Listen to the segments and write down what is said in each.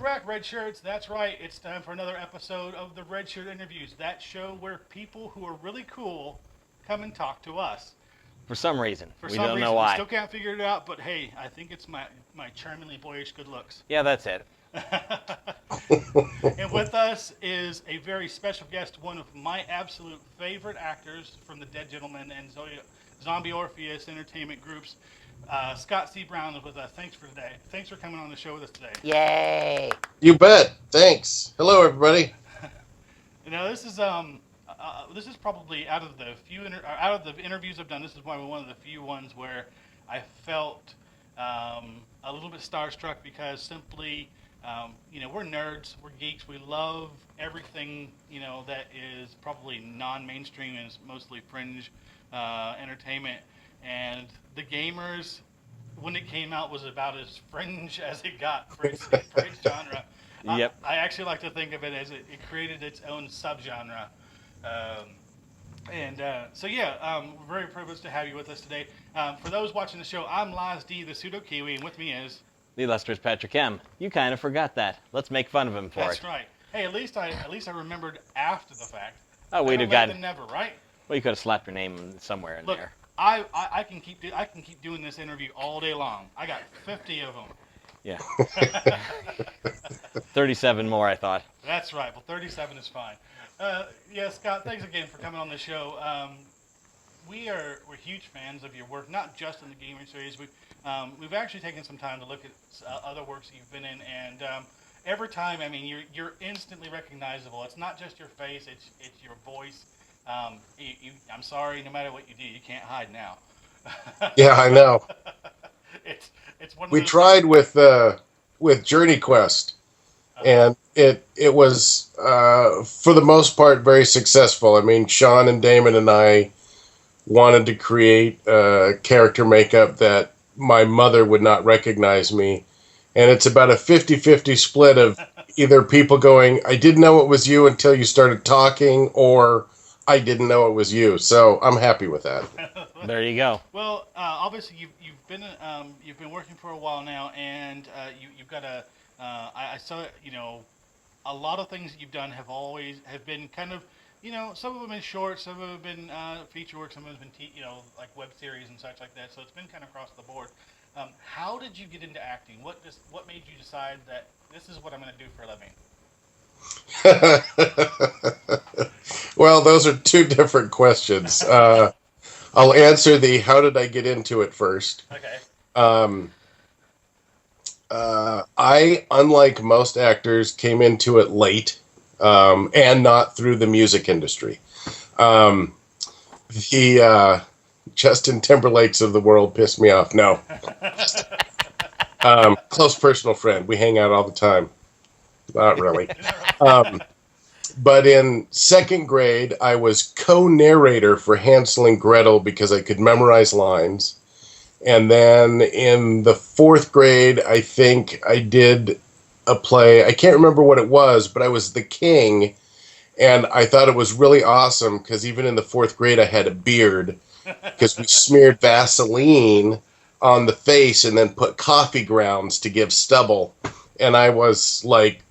back, Red Shirts. That's right. It's time for another episode of the Red Shirt Interviews. That show where people who are really cool come and talk to us. For some reason. For We some don't know reason, we why. still can't figure it out. But hey, I think it's my charmingly boyish good looks. Yeah, that's it. And with us is a very special guest, one of my absolute favorite actors from the Dead Gentleman and Zombie Orpheus Entertainment Groups. Scott C. Brown is with us. Thanks for today. Thanks for coming on the show with us today. Yay! You bet. Thanks. Hello, everybody. You know, this is probably out of the interviews I've done. This is probably one of the few ones where I felt a little bit starstruck because simply, we're nerds, we're geeks, we love everything that is probably non-mainstream and is mostly fringe entertainment. And the gamers, when it came out, was about as fringe as it got for its genre. Yep. I actually like to think of it as it created its own subgenre. We're very privileged to have you with us today. For those watching the show, I'm Laz D, the pseudo Kiwi, and with me is The illustrious Patrick M. You kind of forgot that. Let's make fun of him for That's it. right. Hey, at least I remembered after the fact. Oh, we'd have Better late gotten. than never, right? Well, you could have slapped your name somewhere in Look, there. I can keep doing this interview all day long. I got 50 of them. Yeah. 37 more, I thought. That's right. Well, 37 is fine. Scott, thanks again for coming on the show. We're huge fans of your work, not just in the gaming series. We've actually taken some time to look at other works that you've been in, and every time, I mean, you're instantly recognizable. It's not just your face; it's your voice. I'm sorry, no matter what you do, you can't hide now. Yeah, I know. It's one of We those tried with Journey Quest, and it was for the most part very successful. I mean, Sean and Damon and I wanted to create character makeup that my mother would not recognize me, and it's about a 50-50 split of either people going, "I didn't know it was you until you started talking," or "I didn't know it was you." So I'm happy with that. There you go. Well, obviously you've been working for a while now, and you've got I saw a lot of things that you've done have been kind of some of them been short, some of them have been feature work, some of them have been like web series and such like that. So it's been kind of across the board. How did you get into acting? What made you decide that this is what I'm going to do for a living? Well, those are two different questions. I'll answer the how did I get into it first. Okay. I, unlike most actors, came into it late and not through the music industry. The Justin Timberlakes of the world pissed me off. No. Close personal friend. We hang out all the time. Not really. But in second grade, I was co-narrator for Hansel and Gretel because I could memorize lines. And then in the fourth grade, I think I did a play. I can't remember what it was, but I was the king. And I thought it was really awesome because even in the fourth grade, I had a beard because we smeared Vaseline on the face and then put coffee grounds to give stubble. And I was like,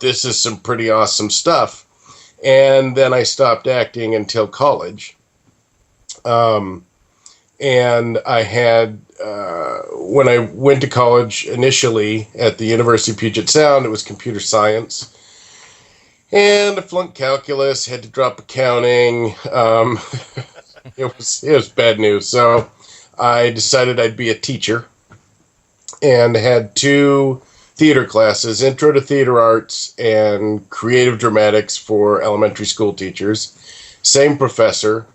this is some pretty awesome stuff. And then I stopped acting until college. And I had, when I went to college initially at the University of Puget Sound, it was computer science. And I flunked calculus, had to drop accounting. It was bad news. So I decided I'd be a teacher and had two theater classes, Intro to Theater Arts and Creative Dramatics for elementary school teachers. Same professor,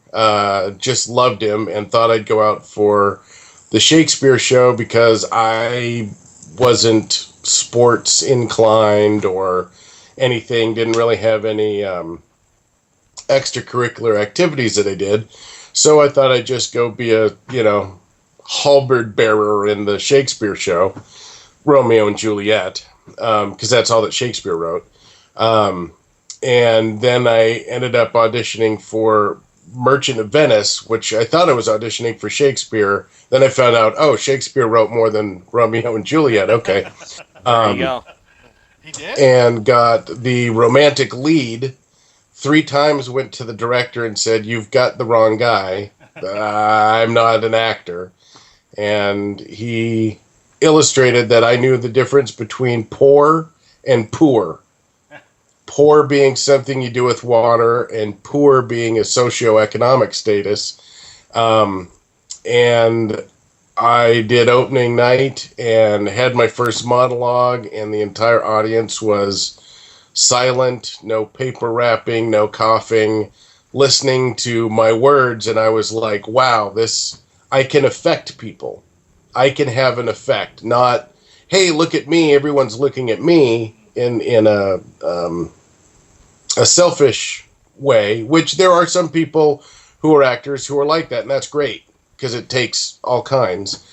just loved him and thought I'd go out for the Shakespeare show because I wasn't sports inclined or anything, didn't really have any extracurricular activities that I did. So I thought I'd just go be a, halberd bearer in the Shakespeare show. Romeo and Juliet, because that's all that Shakespeare wrote. And then I ended up auditioning for Merchant of Venice, which I thought I was auditioning for Shakespeare. Then I found out, Shakespeare wrote more than Romeo and Juliet. Okay. There you go. He did? and got the romantic lead. 3 times went to the director and said, "You've got the wrong guy. I'm not an actor." And he illustrated that I knew the difference between poor and poor. Poor being something you do with water, and poor being a socioeconomic status. And I did opening night and had my first monologue, and the entire audience was silent, no paper wrapping, no coughing, listening to my words. And I was like, wow, I can affect people. I can have an effect, not, hey, look at me, everyone's looking at me in a selfish way, which there are some people who are actors who are like that, and that's great because it takes all kinds.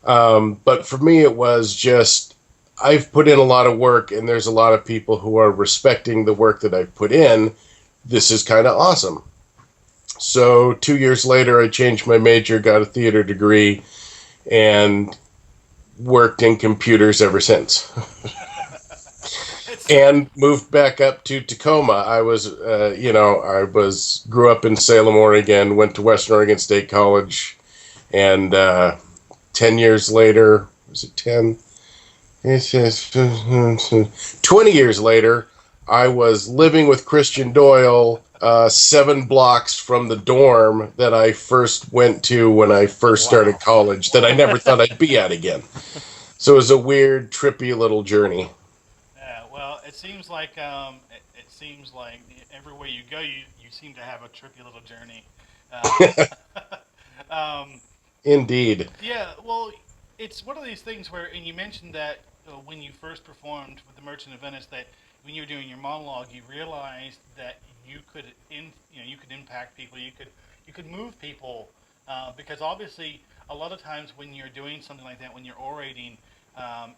But for me, it was just I've put in a lot of work, and there's a lot of people who are respecting the work that I've put in. This is kind of awesome. So 2 years later, I changed my major, got a theater degree, and worked in computers ever since. And moved back up to Tacoma. I was, grew up in Salem, Oregon, went to Western Oregon State College, and 10 years later, was it 10? 20 years later, I was living with Christian Doyle 7 blocks from the dorm that I first went to when I first started college that I never thought I'd be at again. So it was a weird, trippy little journey. Yeah, well, it seems like everywhere you go, you seem to have a trippy little journey. Um, Indeed. yeah, well, it's one of these things where, and you mentioned that when you first performed with the Merchant of Venice, that when you were doing your monologue, you realized that you could impact people, you could move people, because obviously a lot of times when you're doing something like that, when you're orating,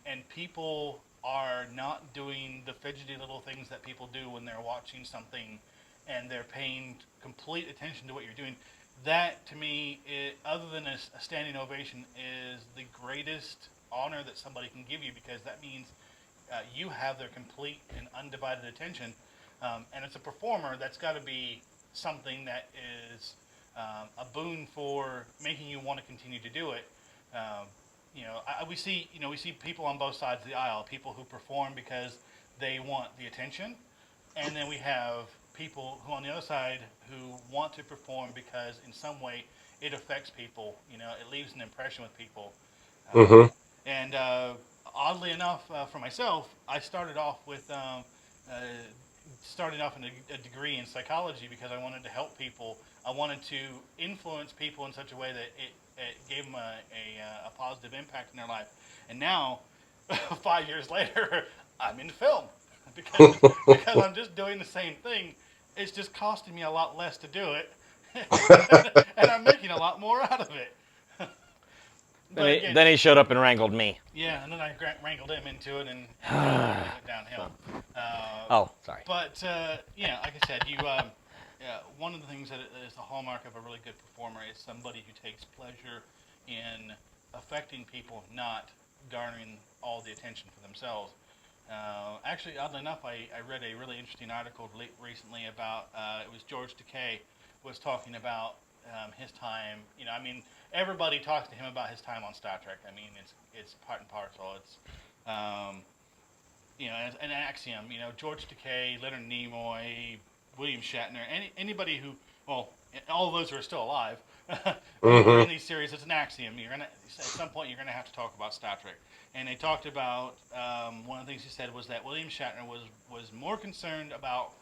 and people are not doing the fidgety little things that people do when they're watching something, and they're paying complete attention to what you're doing. That to me, other than a standing ovation, is the greatest honor that somebody can give you, because that means you have their complete and undivided attention. And as a performer, that's got to be something that is a boon for making you want to continue to do it. We see people on both sides of the aisle. People who perform because they want the attention, and then we have people who on the other side who want to perform because in some way it affects people. It leaves an impression with people. Mm-hmm. And oddly enough, for myself, I started off in a degree in psychology because I wanted to help people. I wanted to influence people in such a way that it gave them a positive impact in their life. And now, 5 years later, I'm in film because I'm just doing the same thing. It's just costing me a lot less to do it, and I'm making a lot more out of it. Then he showed up and wrangled me. Yeah, and then I wrangled him into it, and it went downhill. Oh, sorry. But like I said, one of the things that is the hallmark of a really good performer is somebody who takes pleasure in affecting people, not garnering all the attention for themselves. Actually, oddly enough, I read a really interesting article recently about it was George Takei was talking about his time. Everybody talks to him about his time on Star Trek. It's part and parcel. It's an axiom. George Takei, Leonard Nimoy, William Shatner, anybody who, well, all of those who are still alive, Mm-hmm. in these series, it's an axiom. At some point, you're gonna have to talk about Star Trek. And they talked about one of the things he said was that William Shatner was more concerned about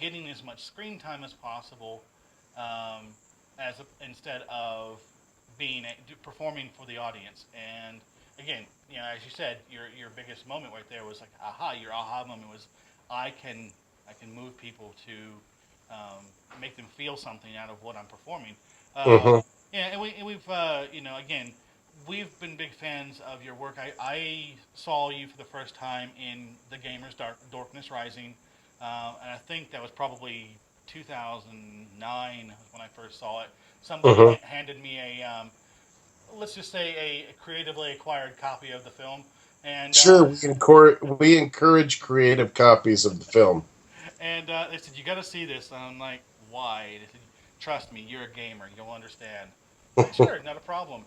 getting as much screen time as possible, instead of performing for the audience. And again, as you said, your biggest moment right there was like your aha moment was I can move people to make them feel something out of what I'm performing. Mm-hmm. Yeah, and we've again, we've been big fans of your work. I saw you for the first time in The Gamer's Darkness Rising, and I think that was probably 2009 when I first saw it. Somebody Mm-hmm. handed me let's just say a creatively acquired copy of the film, And Sure, we encourage creative copies of the film. and they said, you got to see this. And I'm like, why? They said, trust me, you're a gamer. You'll understand. I said, sure, not a problem.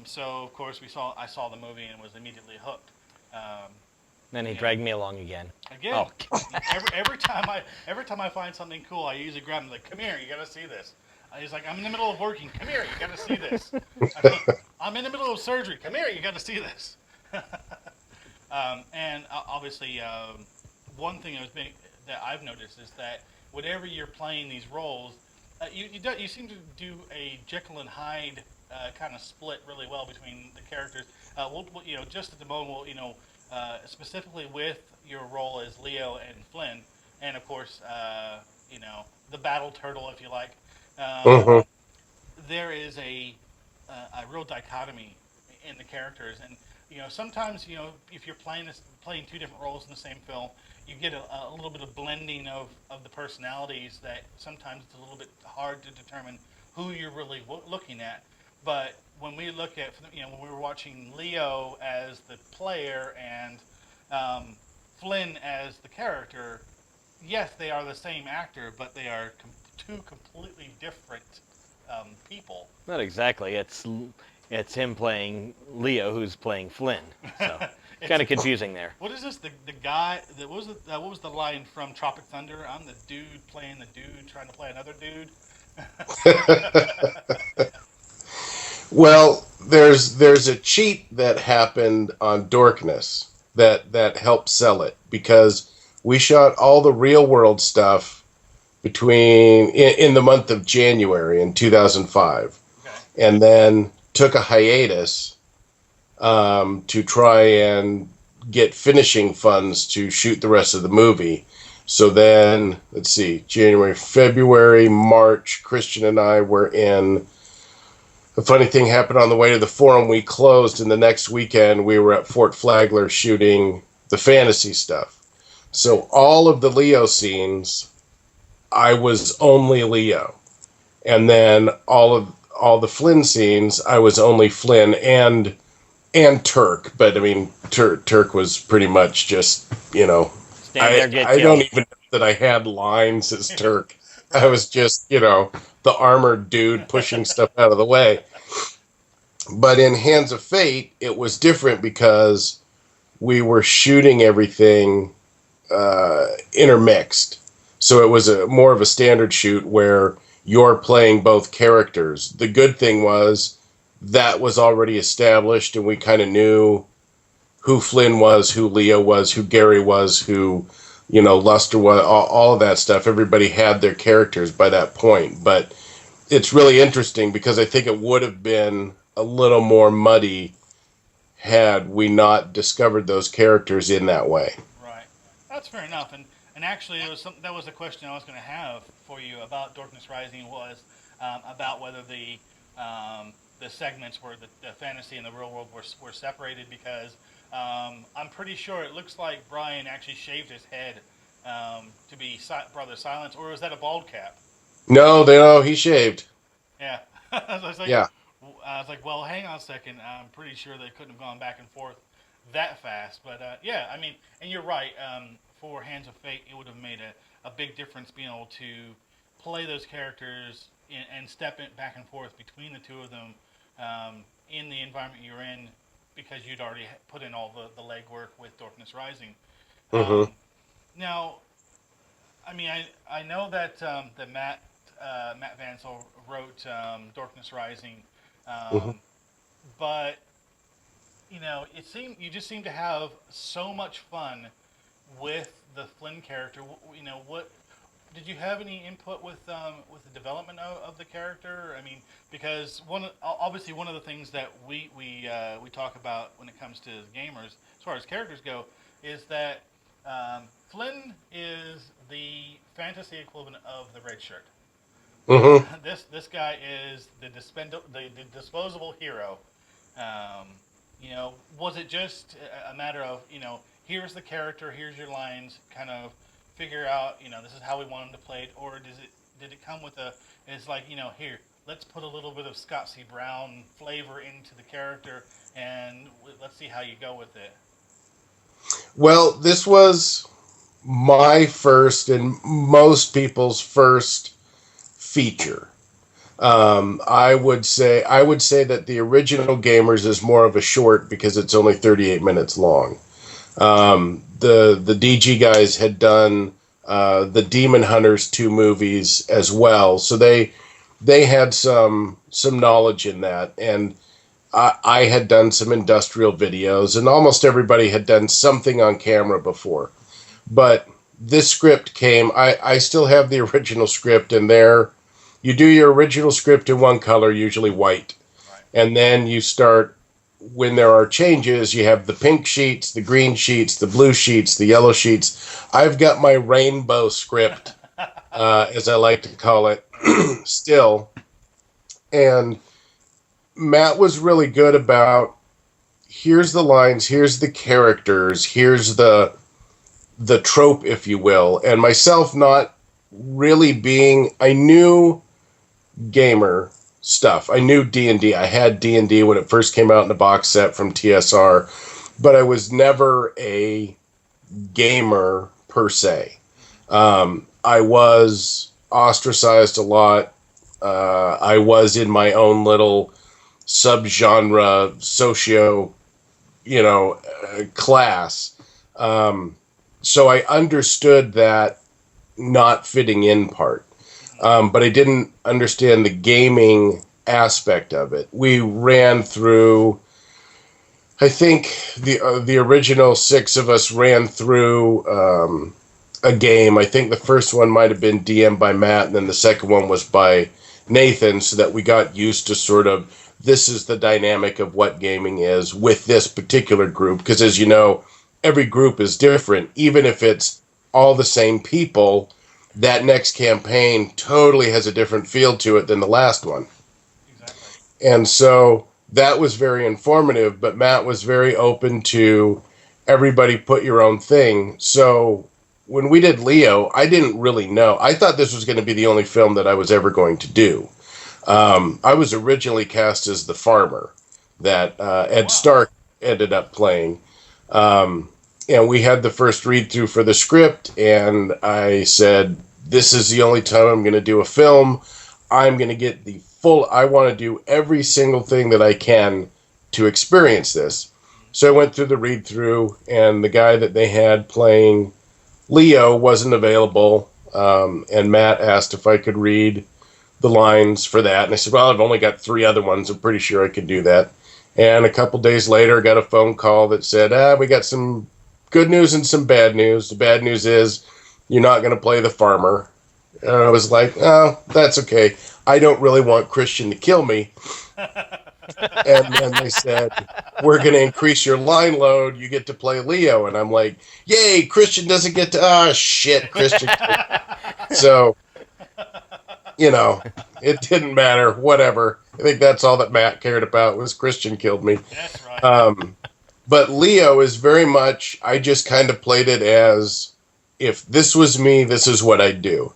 So of course I saw the movie and was immediately hooked. Um, Then he Yeah. dragged me along again. Again, Oh. every time I find something cool, I usually grab him like, come here, you got to see this. He's like, I'm in the middle of working. Come here, you got to see this. I'm in the middle of surgery. Come here, you got to see this. And obviously, one thing that I've noticed is that whenever you're playing these roles, you seem to do a Jekyll and Hyde kind of split really well between the characters. Just at the moment, specifically with your role as Leo and Flynn, and of course, the battle turtle, if you like. Hmm. There is a real dichotomy in the characters, and sometimes if you're playing two different roles in the same film, you get a little bit of blending of the personalities that sometimes it's a little bit hard to determine who you're really looking at. But when we look at when we were watching Leo as the player and Flynn as the character, yes, they are the same actor, but they are two completely different people. Not exactly. It's him playing Leo, who's playing Flynn. So kind of confusing there. What is this? The guy that what was the line from Tropic Thunder? I'm the dude playing the dude trying to play another dude. Well, there's a cheat that happened on Dorkness that helped sell it because we shot all the real world stuff in the month of January in 2005, Okay. and then took a hiatus to try and get finishing funds to shoot the rest of the movie. So then, let's see, January, February, March, Christian and I were in. A funny thing happened on the way to the forum. We closed, and the next weekend we were at Fort Flagler shooting the fantasy stuff. So all of the Leo scenes, I was only Leo, and then all the Flynn scenes, I was only Flynn and Turk. But I mean, Turk was pretty much just Stand there, get I killed. don't even know that I had lines as Turk. I was just the armored dude pushing stuff out of the way. But in Hands of Fate, it was different because we were shooting everything intermixed. So it was more of a standard shoot where you're playing both characters. The good thing was that was already established, and we kind of knew who Flynn was, who Leo was, who Gary was, who Luster was, all of that stuff. Everybody had their characters by that point. But it's really interesting because I think it would have been a little more muddy had we not discovered those characters in that way. Right. That's fair enough. And actually, that was a question I was going to have for you about Darkness Rising was about whether the segments where the fantasy and the real world were separated because I'm pretty sure it looks like Brian actually shaved his head to be Brother Silence, or was that a bald cap? No, he shaved. Yeah. I was like, Yeah. well, hang on a second. I'm pretty sure they couldn't have gone back and forth that fast. But yeah, I mean, and you're right. For Hands of Fate, it would have made a big difference being able to play those characters and step back and forth between the two of them in the environment you're in because you'd already put in all the legwork with Darkness Rising. Mm-hmm. Now, I mean, I know that that Matt Vansel wrote Darkness Rising, Mm-hmm. but you just seem to have so much fun with the Flynn character. What did you have any input with the development of the character? I mean, because obviously one of the things that we talk about when it comes to gamers, as far as characters go, is that Flynn is the fantasy equivalent of the red shirt. Mm-hmm. This guy is the disposable hero. Was it just a matter of here's the character, here's your lines, kind of figure out this is how we want him to play it, or did it come with it's like here let's put a little bit of Scott C. Brown flavor into the character, and let's see how you go with it. Well, this was my first and most people's first feature. I would say that the original Gamers is more of a short because it's only 38 minutes long. The DG guys had done the Demon Hunters 2 movies as well, so they had some knowledge in that, and I had done some industrial videos, and almost everybody had done something on camera before. But this script came, I still have the original script, and there, you do your original script in one color, usually white. Right. And then you start, when there are changes, you have the pink sheets, the green sheets, the blue sheets, the yellow sheets. I've got my rainbow script, as I like to call it, still. And Matt was really good about, here's the lines, here's the characters, here's the trope, if you will. And myself not really being, I knew gamer stuff. I knew D&D. I had D&D when it first came out in the box set from TSR, but I was never a gamer per se. I was ostracized a lot. I was in my own little subgenre socio, class. So I understood that not fitting in part. But I didn't understand the gaming aspect of it. We ran through, I think the original 6 of us ran through a game. I think the first one might have been DM by Matt, and then the second one was by Nathan, so that we got used to sort of, this is the dynamic of what gaming is with this particular group. Because as you know, every group is different. Even if it's all the same people, that next campaign totally has a different feel to it than the last one. Exactly. And so that was very informative, but Matt was very open to everybody put your own thing. So when we did Leo, I didn't really know. I thought this was going to be the only film that I was ever going to do. I was originally cast as the farmer that Ed Stark ended up playing. And we had the first read-through for the script, and I said, this is the only time I'm going to do a film. I'm going to get the full, I want to do every single thing that I can to experience this. So I went through the read-through, and the guy that they had playing Leo wasn't available, and Matt asked if I could read the lines for that. And I said, well, I've only got 3 other ones. I'm pretty sure I could do that. And a couple days later, I got a phone call that said, we got some good news and some bad news. The bad news is you're not going to play the farmer. And I was like, oh, that's okay. I don't really want Christian to kill me. And then they said, we're going to increase your line load. You get to play Leo. And I'm like, yay, Christian doesn't get to, shit, Christian. So, it didn't matter, whatever. I think that's all that Matt cared about was Christian killed me. That's right. But Leo is very much, I just kind of played it as, if this was me, this is what I'd do.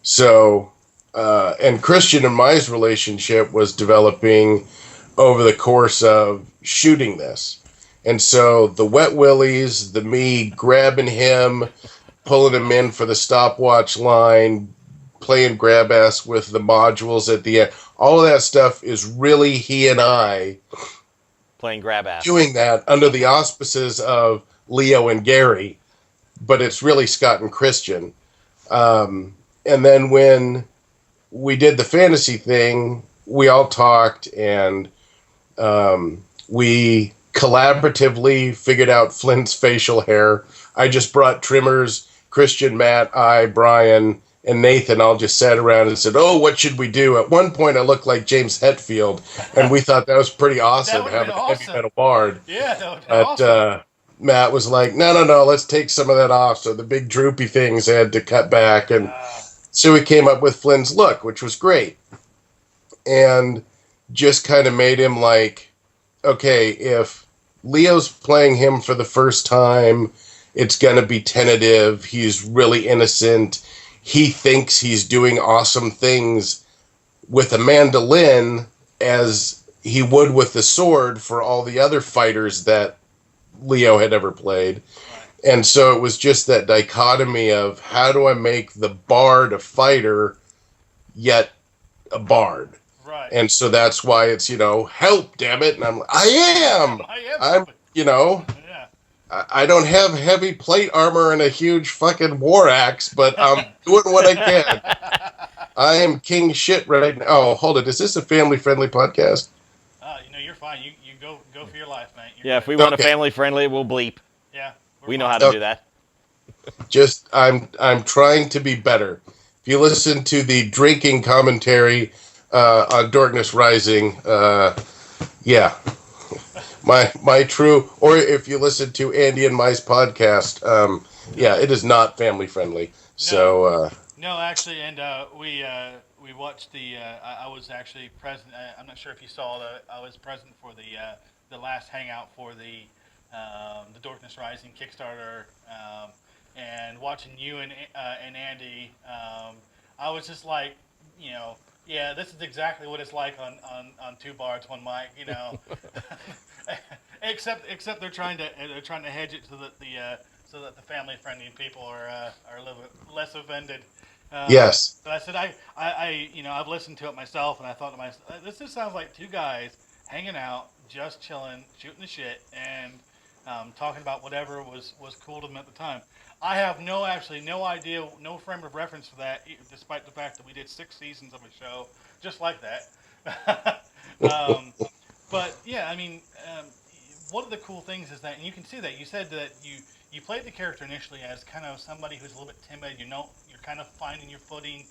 So, and Christian and my relationship was developing over the course of shooting this. And so the wet willies, the me grabbing him, pulling him in for the stopwatch line, playing grab ass with the modules at the end, all of that stuff is really he and I playing grab ass, doing that under the auspices of Leo and Gary, but it's really Scott and Christian. And then when we did the fantasy thing, we all talked, and we collaboratively figured out Flint's facial hair. I just brought trimmers. Christian, Matt, I, Brian, and Nathan all just sat around and said, what should we do? At one point, I looked like James Hetfield, and we thought that was pretty awesome, having a heavy metal bard. Yeah, that would be But awesome. Matt was like, no, let's take some of that off. So the big droopy things had to cut back. And so we came up with Flynn's look, which was great. And just kind of made him like, okay, if Leo's playing him for the first time, it's going to be tentative. He's really innocent. He thinks he's doing awesome things with a mandolin as he would with the sword for all the other fighters that Leo had ever played. And so it was just that dichotomy of how do I make the bard a fighter, yet a bard. Right. And so that's why it's, help, damn it. And I'm like, I am. I'm, Yeah. I don't have heavy plate armor and a huge fucking war axe, but I'm doing what I can. I am king shit right now. Oh, hold it. Is this a family-friendly podcast? You're fine. You go for your life, mate. If we want a Okay. family-friendly, we'll bleep. Yeah. We know how to do that. Just, I'm trying to be better. If you listen to the drinking commentary on Darkness Rising, yeah. My true, or if you listen to Andy and Mai's podcast, yeah, it is not family friendly. So, No, actually, and we watched the. I was actually present. I'm not sure if you saw that. I was present for the last hangout for the Darkness Rising Kickstarter, and watching you and Andy. I was just like, yeah, this is exactly what it's like on Two Bards, One Mic. Except they're trying to hedge it so that the family friendly people are a little bit less offended. yes. But I said I've listened to it myself, and I thought to myself, this just sounds like two guys hanging out, just chilling, shooting the shit, and talking about whatever was cool to them at the time. I have no idea, no frame of reference for that, despite the fact that we did 6 seasons of a show just like that. But yeah, I mean, one of the cool things is that, and you can see that you said that you played the character initially as kind of somebody who's a little bit timid. You're kind of finding your footing.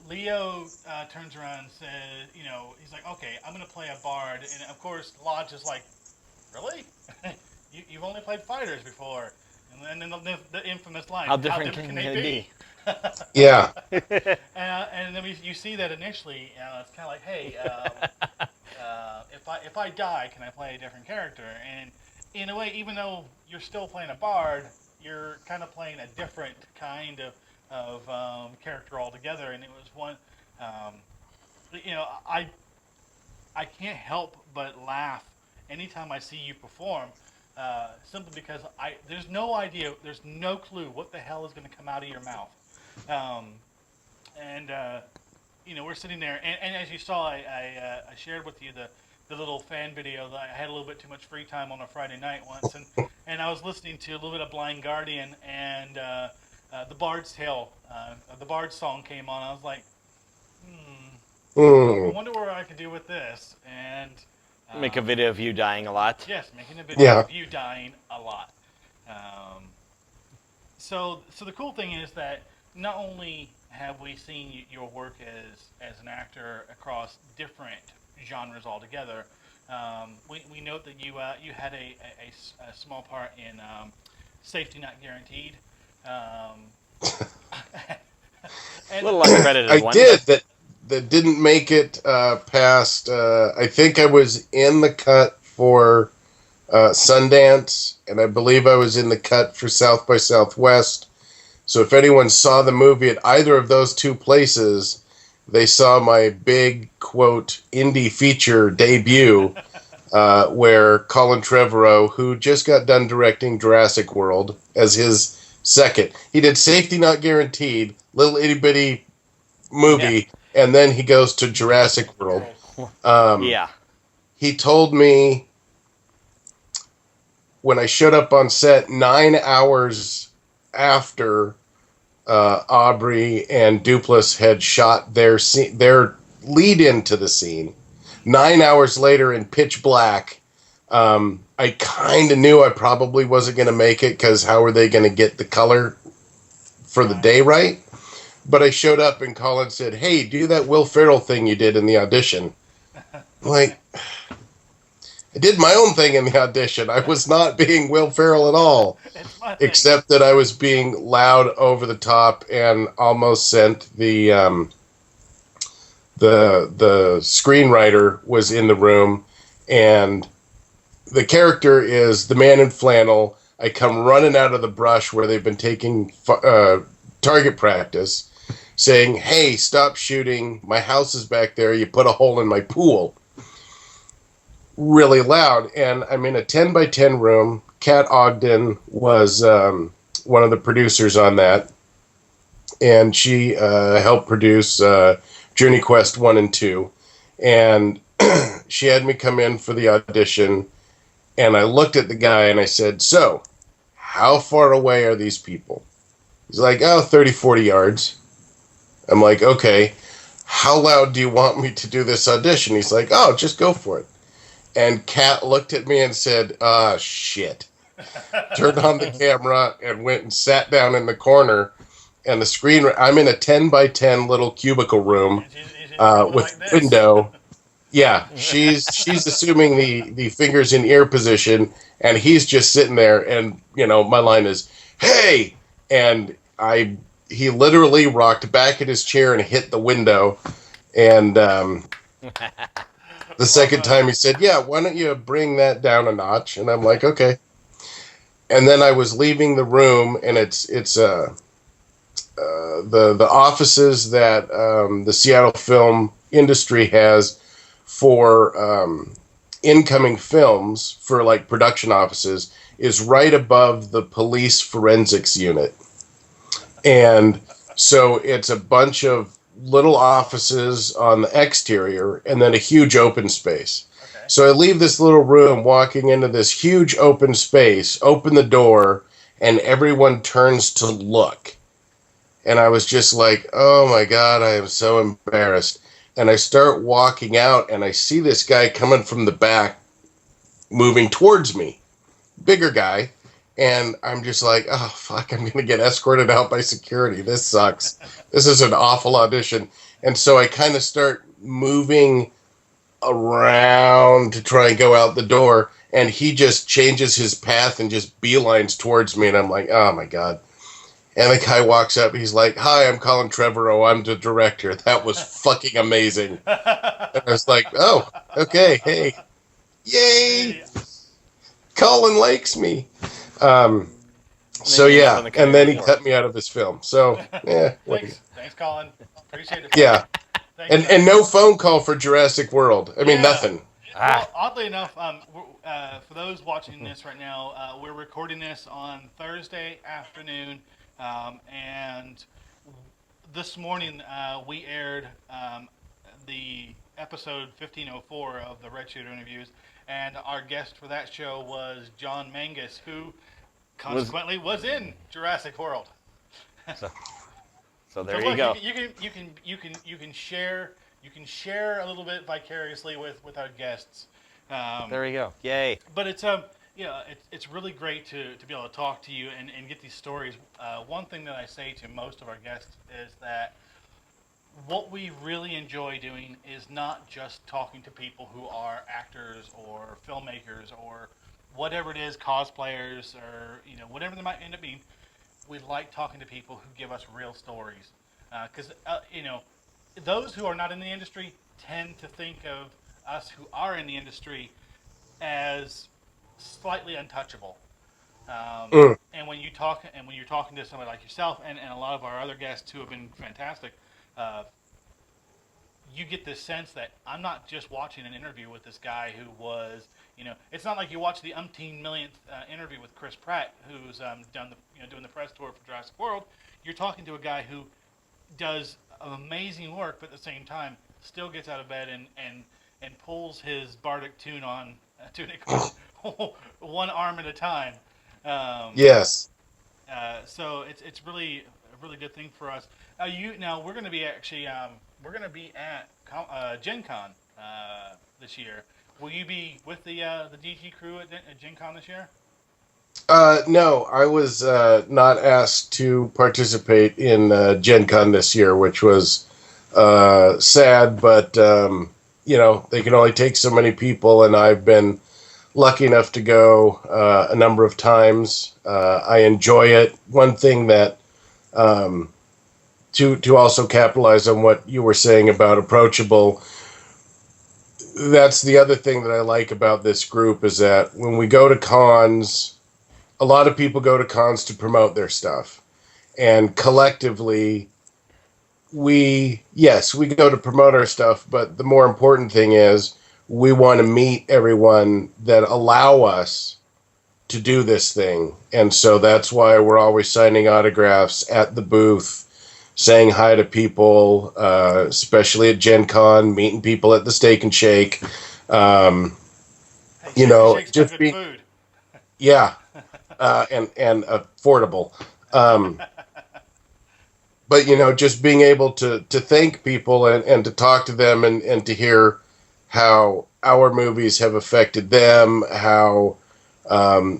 Leo turns around and says, he's like, okay, I'm going to play a bard, and of course Lodge is like, really? You've only played fighters before, and then the infamous line, How different can they be? Yeah. And then you see that initially, it's kind of like, hey, if I die, can I play a different character? And in a way, even though you're still playing a bard, you're kind of playing a different kind of character altogether. And it was one, I can't help but laugh anytime I see you perform, simply because there's no idea, there's no clue what the hell is going to come out of your mouth. We're sitting there, and as you saw, I shared with you the little fan video that I had a little bit too much free time on a Friday night once, and I was listening to a little bit of Blind Guardian, and the Bard's Tale, the Bard's song came on. I was like, I wonder what I could do with this, and Make a video of you dying a lot. yes, making a video of you dying a lot. So the cool thing is that not only have we seen your work as an actor across different genres altogether, we note that you had a small part in Safety Not Guaranteed. A little uncredited I one. did that didn't make it past. I think I was in the cut for Sundance, and I believe I was in the cut for South by Southwest. So if anyone saw the movie at either of those two places, they saw my big, quote, indie feature debut, where Colin Trevorrow, who just got done directing Jurassic World as his second, he did Safety Not Guaranteed, little itty-bitty movie, and then he goes to Jurassic World. Yeah. He told me when I showed up on set 9 hours after Aubrey and Duplass had shot their lead into the scene, 9 hours later in pitch black, I kind of knew I probably wasn't going to make it, because how were they going to get the color for the day right? But I showed up and Colin said, hey, do that Will Ferrell thing you did in the audition. Like, I did my own thing in the audition. I was not being Will Ferrell at all, except that I was being loud, over the top, and almost sent the screenwriter was in the room, and the character is the man in flannel. I come running out of the brush where they've been taking target practice, saying, "Hey, stop shooting. My house is back there. You put a hole in my pool." Really loud. And I'm in a 10 by 10 room. Kat Ogden was one of the producers on that. And she helped produce Journey Quest 1 and 2. And she had me come in for the audition. And I looked at the guy and I said, "So, how far away are these people?" He's like, "Oh, 30, 40 yards. I'm like, "Okay. How loud do you want me to do this audition?" He's like, "Oh, just go for it." And Kat looked at me and said, "Ah, shit." Turned on the camera and went and sat down in the corner. And the screen, I'm in a 10 by 10 little cubicle room with like window. Yeah, she's assuming the fingers in ear position, and he's just sitting there. And my line is, "Hey!" And he literally rocked back in his chair and hit the window. And the second time he said, "Yeah, why don't you bring that down a notch?" And I'm like, "Okay." And then I was leaving the room, and it's the offices that the Seattle film industry has for incoming films for like production offices is right above the police forensics unit. And so it's a bunch of little offices on the exterior and then a huge open space. Okay. So I leave this little room, walking into this huge open space, open the door, and everyone turns to look. And I was just like, "Oh my God, I am so embarrassed." And I start walking out and I see this guy coming from the back, moving towards me. Bigger guy. And I'm just like, "Oh, fuck, I'm going to get escorted out by security. This sucks. This is an awful audition." And so I kind of start moving around to try and go out the door. And he just changes his path and just beelines towards me. And I'm like, "Oh, my God." And the guy walks up. He's like, "Hi, I'm Colin Trevorrow. I'm the director. That was fucking amazing." And I was like, "Oh, okay. Hey. Yay. Colin likes me." So yeah, and then he cut me out of his film. So yeah, Thanks, Colin. Appreciate it. yeah, Thanks, and no phone call for Jurassic World. I mean, nothing. Well, oddly enough, for those watching this right now, we're recording this on Thursday afternoon, and this morning we aired the episode 1504 of the Red Shooter interviews, and our guest for that show was John Mangus, who consequently was in Jurassic World. So there you go. You can share a little bit vicariously with our guests. There you go. Yay. But it's it's really great to be able to talk to you and get these stories. One thing that I say to most of our guests is that what we really enjoy doing is not just talking to people who are actors or filmmakers or whatever it is, cosplayers or whatever they might end up being. We like talking to people who give us real stories, because those who are not in the industry tend to think of us who are in the industry as slightly untouchable. And when you're talking to somebody like yourself and a lot of our other guests who have been fantastic, you get this sense that I'm not just watching an interview with this guy who was, it's not like you watch the umpteen millionth interview with Chris Pratt, who's doing the press tour for Jurassic World. You're talking to a guy who does amazing work, but at the same time still gets out of bed and pulls his Bardic tunic one arm at a time. Yes. So it's really a really good thing for us. We're going to be actually at Gen Con this year. Will you be with the DG crew at Gen Con this year? No, I was not asked to participate in Gen Con this year, which was sad, but they can only take so many people, and I've been lucky enough to go a number of times. I enjoy it. One thing that to also capitalize on what you were saying about approachable, that's the other thing that I like about this group is that when we go to cons, a lot of people go to cons to promote their stuff. And collectively, we go to promote our stuff, but the more important thing is we want to meet everyone that allow us to do this thing. And so that's why we're always signing autographs at the booth, saying hi to people, especially at Gen Con, meeting people at the Steak and Shake. Hey, Shake's got Just good being, food. yeah, and affordable. But just being able to thank people and to talk to them and to hear how our movies have affected them, how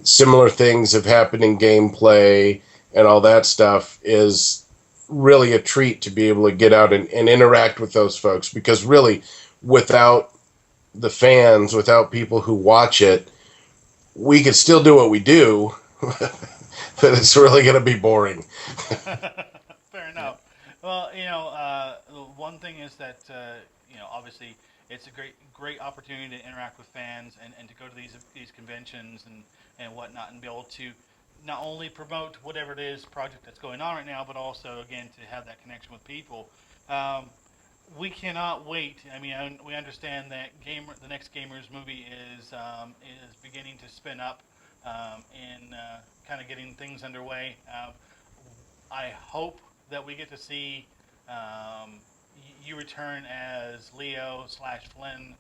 similar things have happened in gameplay and all that stuff is really a treat to be able to get out and interact with those folks, because really without the fans, without people who watch it, we could still do what we do, but it's really going to be boring. Fair enough. Well, one thing is that obviously it's a great opportunity to interact with fans and to go to these conventions and whatnot, and be able to not only promote whatever it is project that's going on right now, but also again to have that connection with people. We cannot wait. I mean, we understand that the next Gamers movie is beginning to spin up in kind of getting things underway. I hope that we get to see you return as Leo / Flynn,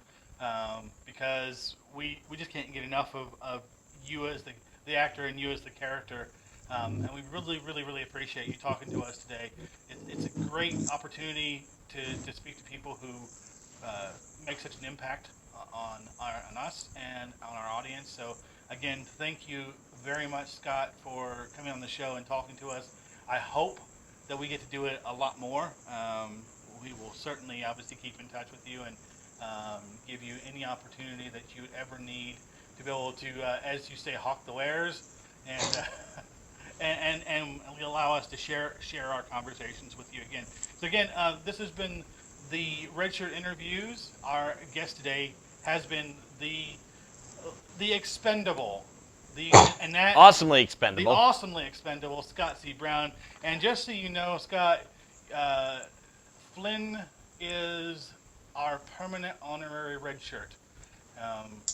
because we just can't get enough of you as the actor and you as the character. And we really, really, really appreciate you talking to us today. It's a great opportunity to speak to people who make such an impact on us and on our audience. So again, thank you very much, Scott, for coming on the show and talking to us. I hope that we get to do it a lot more. We will certainly obviously keep in touch with you and give you any opportunity that you would ever need to be able to, as you say, hawk the wares and and allow us to share our conversations with you again. So again, this has been the Redshirt Interviews. Our guest today has been the expendable, Awesomely the expendable. awesomely expendable Scott C. Brown. And just so you know, Scott, Flynn is our permanent honorary red shirt.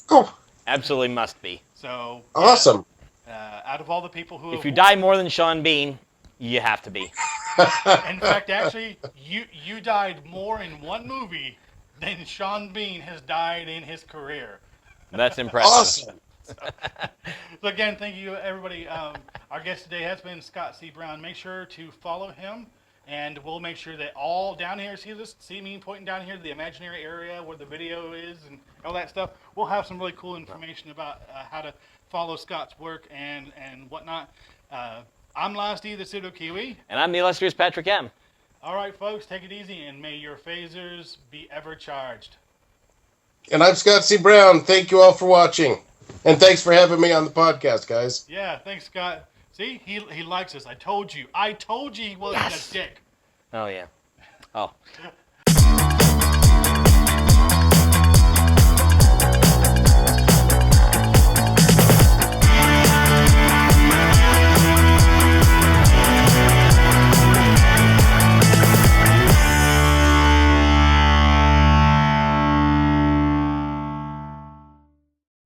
Oh, Absolutely must be. So awesome. out of all the people who If you die more than Sean Bean, you have to be. in fact, actually, you died more in one movie than Sean Bean has died in his career. That's impressive. Awesome. So again, thank you, everybody. Our guest today has been Scott C. Brown. Make sure to follow him, and we'll make sure that all down here, see me pointing down here to the imaginary area where the video is and all that stuff. We'll have some really cool information about how to follow Scott's work and whatnot. I'm Laz D, the Pseudo Kiwi. And I'm the illustrious Patrick M. All right, folks, take it easy, and may your phasers be ever charged. And I'm Scott C. Brown. Thank you all for watching. And thanks for having me on the podcast, guys. Yeah, thanks, Scott. See, he likes us. I told you he wasn't a dick. Oh, yeah. Oh.